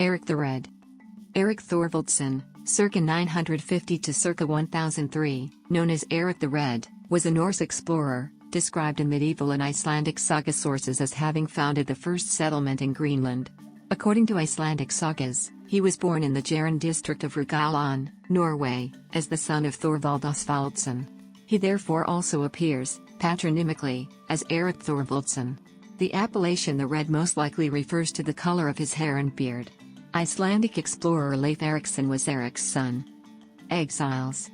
Erik the Red. Erik Thorvaldsson, circa 950 to circa 1003, known as Erik the Red, was a Norse explorer, described in medieval and Icelandic saga sources as having founded the first settlement in Greenland. According to Icelandic sagas, he was born in the Jæren district of Rogaland, Norway, as the son of Thorvald Asvaldsson. He therefore also appears, patronymically, as Erik Thorvaldsson. The appellation the Red most likely refers to the color of his hair and beard. Icelandic explorer Leif Erikson was Erik's son. Exiles.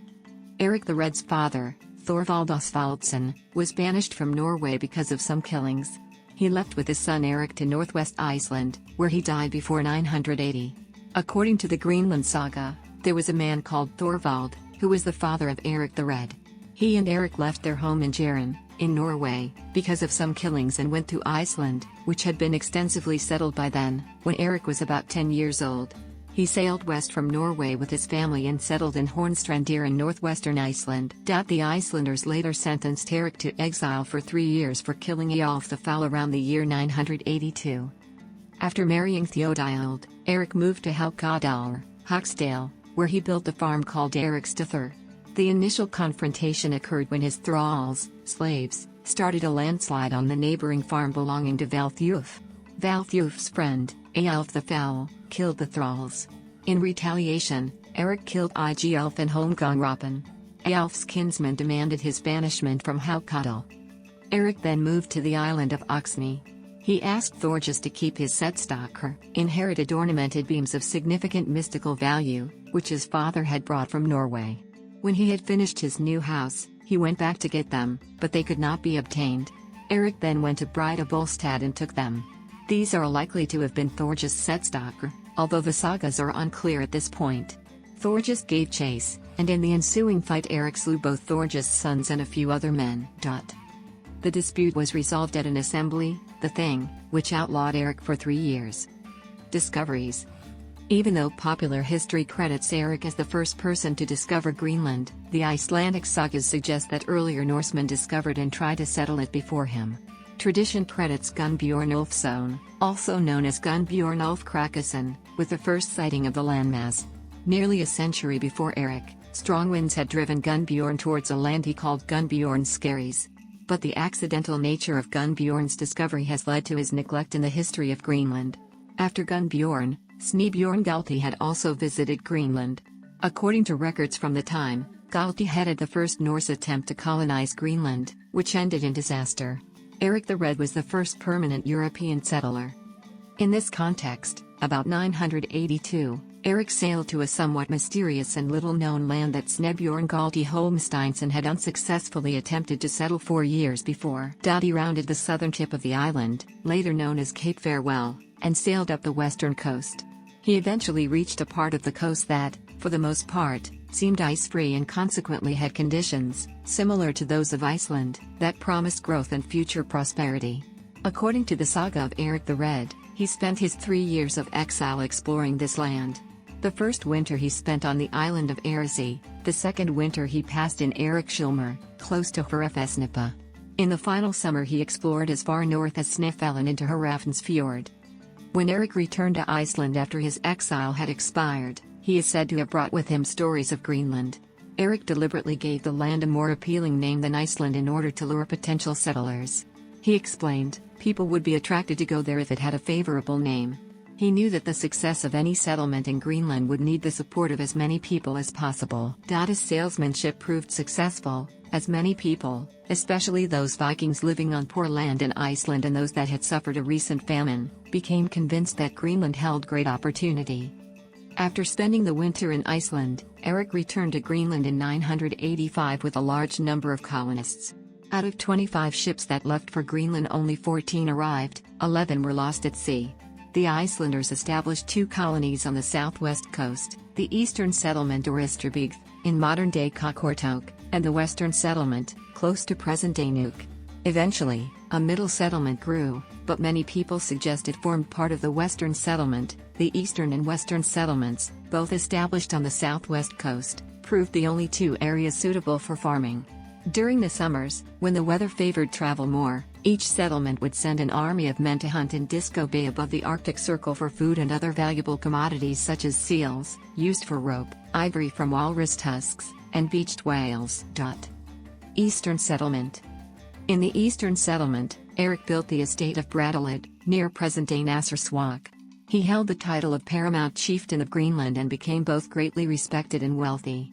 Erik the Red's father, Thorvald Asvaldsson, was banished from Norway because of some killings. He left with his son Erik to northwest Iceland, where he died before 980. According to the Greenland saga, there was a man called Thorvald, who was the father of Erik the Red. He and Erik left their home in Jæren, in Norway, because of some killings and went to Iceland, which had been extensively settled by then, when Erik was about 10 years old. He sailed west from Norway with his family and settled in Hornstrandir in northwestern Iceland. The Icelanders later sentenced Erik to exile for 3 years for killing Eyjolf the Foul around the year 982. After marrying Theodild, Erik moved to Helkadalr, Hoxdale, where he built a farm called Eriksstaðir. The initial confrontation occurred when his thralls, slaves, started a landslide on the neighboring farm belonging to Valthjulf. Valthjulf's friend, Eyjolf the Foul, killed the thralls. In retaliation, Erik killed Eyjolf and Holmgangrapen. Eyjolf's kinsmen demanded his banishment from Helkadal. Erik then moved to the island of Oxney. He asked Thorgest to keep his setstakur, inherited ornamented beams of significant mystical value, which his father had brought from Norway. When he had finished his new house, he went back to get them, but they could not be obtained. Erik then went to Bolstad and took them. These are likely to have been Thorgest's setstakur, although the sagas are unclear at this point. Thorgest gave chase, and in the ensuing fight Erik slew both Thorgest's sons and a few other men. The dispute was resolved at an assembly, the Thing, which outlawed Erik for 3 years. Discoveries. Even though popular history credits Erik as the first person to discover Greenland, the Icelandic sagas suggest that earlier Norsemen discovered and tried to settle it before him. Tradition credits Gunnbjorn Ulfsson, also known as Gunnbjorn Ulf Krakason, with the first sighting of the landmass. Nearly a century before Erik, strong winds had driven Gunnbjorn towards a land he called Gunnbjorn's Skerries. But the accidental nature of Gunnbjorn's discovery has led to his neglect in the history of Greenland. After Gunnbjorn, Snebjorn Galti had also visited Greenland. According to records from the time, Galti headed the first Norse attempt to colonize Greenland, which ended in disaster. Erik the Red was the first permanent European settler. In this context, about 982, Erik sailed to a somewhat mysterious and little-known land that Snebjorn Galti Holmsteinsson had unsuccessfully attempted to settle 4 years before. He rounded the southern tip of the island, later known as Cape Farewell, and sailed up the western coast. He eventually reached a part of the coast that, for the most part, seemed ice-free and consequently had conditions, similar to those of Iceland, that promised growth and future prosperity. According to the saga of Erik the Red, he spent his 3 years of exile exploring this land. The first winter he spent on the island of Erisey, the second winter he passed in Erikshilmer, close to Hurefesnipa. In the final summer he explored as far north as Snæfell into Hrafnsfjord. When Erik returned to Iceland after his exile had expired, he is said to have brought with him stories of Greenland. Erik deliberately gave the land a more appealing name than Iceland in order to lure potential settlers. He explained, people would be attracted to go there if it had a favorable name. He knew that the success of any settlement in Greenland would need the support of as many people as possible. His salesmanship proved successful, as many people, especially those Vikings living on poor land in Iceland and those that had suffered a recent famine, became convinced that Greenland held great opportunity. After spending the winter in Iceland, Erik returned to Greenland in 985 with a large number of colonists. Out of 25 ships that left for Greenland, only 14 arrived, 11 were lost at sea. The Icelanders established 2 colonies on the southwest coast, the eastern settlement Oristrabygd, in modern-day Qaqortoq, and the western settlement, close to present-day Nuuk. Eventually, a middle settlement grew, but many people suggest it formed part of the western settlement. The eastern and western settlements, both established on the southwest coast, proved the only 2 areas suitable for farming. During the summers, when the weather favored travel more, Each settlement would send an army of men to hunt in Disco Bay above the Arctic Circle for food and other valuable commodities such as seals, used for rope, ivory from walrus tusks, and beached whales. Eastern Settlement. In the Eastern Settlement, Erik built the estate of Brattahlid, near present-day Nasserswak. He held the title of paramount chieftain of Greenland and became both greatly respected and wealthy.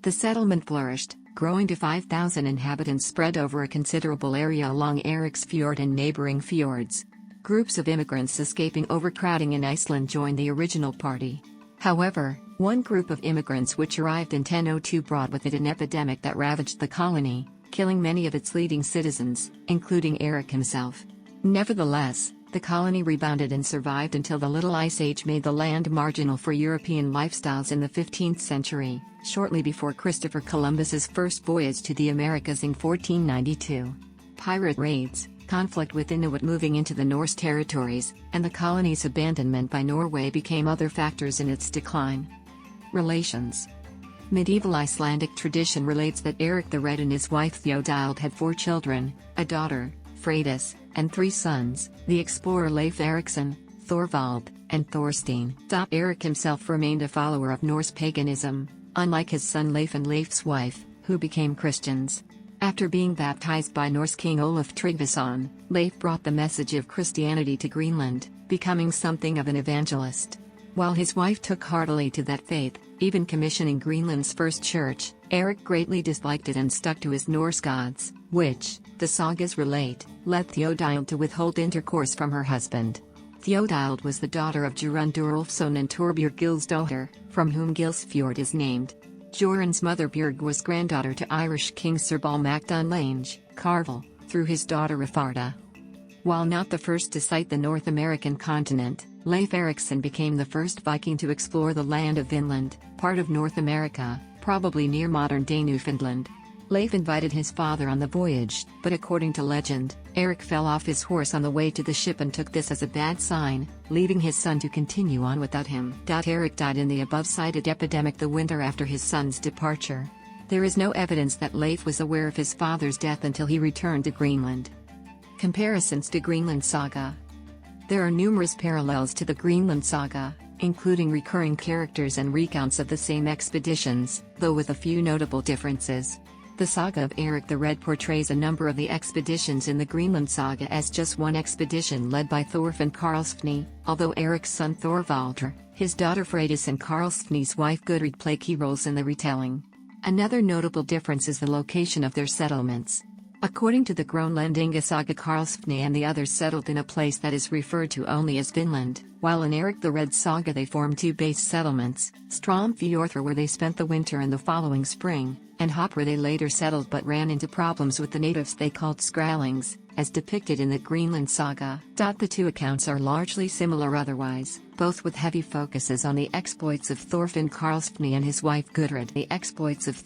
The settlement flourished, growing to 5,000 inhabitants spread over a considerable area along Erik's Fjord and neighboring fjords. Groups of immigrants escaping overcrowding in Iceland joined the original party. However, one group of immigrants which arrived in 1002 brought with it an epidemic that ravaged the colony, killing many of its leading citizens, including Erik himself. Nevertheless, the colony rebounded and survived until the Little Ice Age made the land marginal for European lifestyles in the 15th century, shortly before Christopher Columbus's first voyage to the Americas in 1492. Pirate raids, conflict with Inuit moving into the Norse territories, and the colony's abandonment by Norway became other factors in its decline. Relations. Medieval Icelandic tradition relates that Erik the Red and his wife Thjodhild had 4 children, a daughter, Freydis, and 3 sons, the explorer Leif Erikson, Thorvald, and Thorstein. Erik himself remained a follower of Norse paganism, unlike his son Leif and Leif's wife, who became Christians. After being baptized by Norse king Olaf Tryggvason, Leif brought the message of Christianity to Greenland, becoming something of an evangelist. While his wife took heartily to that faith, even commissioning Greenland's first church, Erik greatly disliked it and stuck to his Norse gods, which, the sagas relate, led Thjodhild to withhold intercourse from her husband. Thjodhild was the daughter of Jæren Durulfsson and Torbjörg Gilsdotter, from whom Gilsfjord is named. Jæren's mother Björg was granddaughter to Irish King Sir Balmac Dunlange, Carvel, through his daughter Rifarda. While not the first to sight the North American continent, Leif Erikson became the first Viking to explore the land of Vinland, part of North America, probably near modern-day Newfoundland. Leif invited his father on the voyage, but according to legend, Erik fell off his horse on the way to the ship and took this as a bad sign, leaving his son to continue on without him. Erik died in the above-cited epidemic the winter after his son's departure. There is no evidence that Leif was aware of his father's death until he returned to Greenland. Comparisons to Greenland Saga. There are numerous parallels to the Greenland Saga, including recurring characters and recounts of the same expeditions, though with a few notable differences. The saga of Erik the Red portrays a number of the expeditions in the Greenland saga as just one expedition led by Thorfinn Karlsefni, although Erik's son Thorvaldr, his daughter Freydis and Karlsefni's wife Gudrid play key roles in the retelling. Another notable difference is the location of their settlements. According to the Grönlandinga saga, Karlsefni and the others settled in a place that is referred to only as Vinland, while in Erik the Red saga they formed 2 base settlements, Stromfjordur where they spent the winter and the following spring, and Hop where they later settled but ran into problems with the natives they called Skrallings, as depicted in the Greenland saga. The 2 accounts are largely similar otherwise, both with heavy focuses on the exploits of Thorfinn Karlsefni and his wife Gudrid. The exploits of